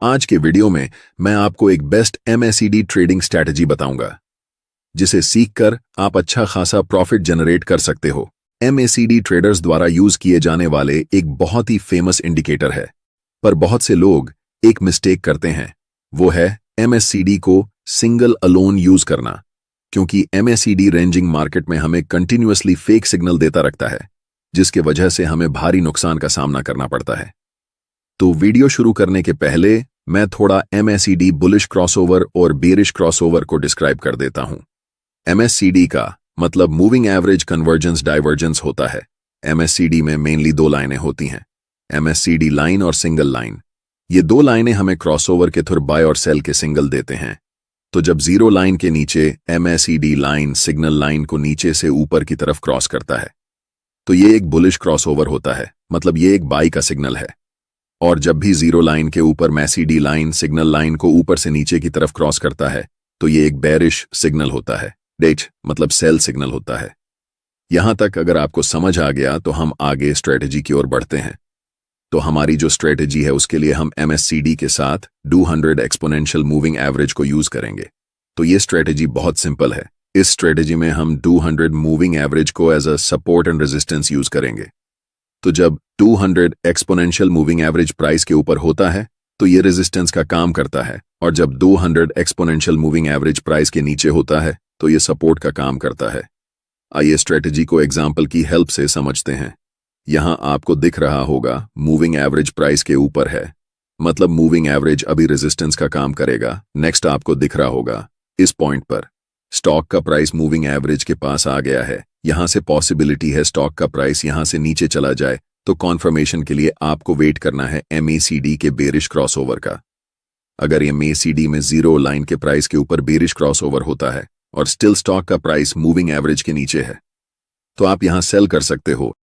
आज के वीडियो में मैं आपको एक बेस्ट एमएसीडी ट्रेडिंग स्ट्रैटेजी बताऊंगा जिसे सीखकर आप अच्छा खासा प्रॉफिट जनरेट कर सकते हो। एमएसीडी ट्रेडर्स द्वारा यूज किए जाने वाले एक बहुत ही फेमस इंडिकेटर है, पर बहुत से लोग एक मिस्टेक करते हैं, वो है एमएसीडी को सिंगल अलोन यूज करना, क्योंकि एमएसीडी रेंजिंग मार्केट में हमें कंटिन्यूअसली फेक सिग्नल देता रखता है, जिसके वजह से हमें भारी नुकसान का सामना करना पड़ता है। तो वीडियो शुरू करने के पहले मैं थोड़ा एमएसीडी बुलिश क्रॉसओवर और बेरिश क्रॉसओवर को डिस्क्राइब कर देता हूं। एमएसीडी का मतलब मूविंग एवरेज कन्वर्जेंस डाइवर्जेंस होता है। एमएसीडी में मेनली दो लाइनें होती हैं, एमएसीडी लाइन और सिंगल लाइन। ये दो लाइनें हमें क्रॉसओवर के थ्रू बाय और सेल के सिग्नल देते हैं। तो जब जीरो लाइन के नीचे एमएसीडी लाइन सिग्नल लाइन को नीचे से ऊपर की तरफ क्रॉस करता है तो ये एक बुलिश क्रॉसओवर होता है, मतलब ये एक बाई का सिग्नल है। और जब भी जीरो लाइन के ऊपर एमएसीडी लाइन सिग्नल लाइन को ऊपर से नीचे की तरफ क्रॉस करता है तो ये एक बेरिश सिग्नल होता है, डेट मतलब सेल सिग्नल होता है। यहां तक अगर आपको समझ आ गया तो हम आगे स्ट्रेटेजी की ओर बढ़ते हैं। तो हमारी जो स्ट्रेटेजी है उसके लिए हम एमएसीडी के साथ 200 एक्सपोनेंशियल मूविंग एवरेज को यूज करेंगे। तो ये स्ट्रेटेजी बहुत सिंपल है। इस स्ट्रेटेजी में हम 200 मूविंग एवरेज को as a support and resistance use करेंगे। तो जब 200 एक्सपोनेंशियल मूविंग एवरेज प्राइस के ऊपर होता है तो ये रेजिस्टेंस का काम करता है, और जब 200 एक्सपोनेंशियल मूविंग एवरेज प्राइस के नीचे होता है तो ये सपोर्ट का काम करता है। आइए स्ट्रेटेजी को एग्जाम्पल की हेल्प से समझते हैं। यहां आपको दिख रहा होगा मूविंग एवरेज प्राइस के ऊपर है, मतलब मूविंग एवरेज अभी रेजिस्टेंस का काम करेगा। नेक्स्ट आपको दिख रहा होगा इस पॉइंट पर स्टॉक का प्राइस मूविंग एवरेज के पास आ गया है। यहां से पॉसिबिलिटी है स्टॉक का प्राइस यहां से नीचे चला जाए, तो कॉन्फर्मेशन के लिए आपको वेट करना है एमएसीडी के बेरिश क्रॉसओवर का। अगर एमएसीडी में जीरो लाइन के प्राइस के ऊपर बेरिश क्रॉसओवर होता है और स्टिल स्टॉक का प्राइस मूविंग एवरेज के नीचे है तो आप यहां सेल कर सकते हो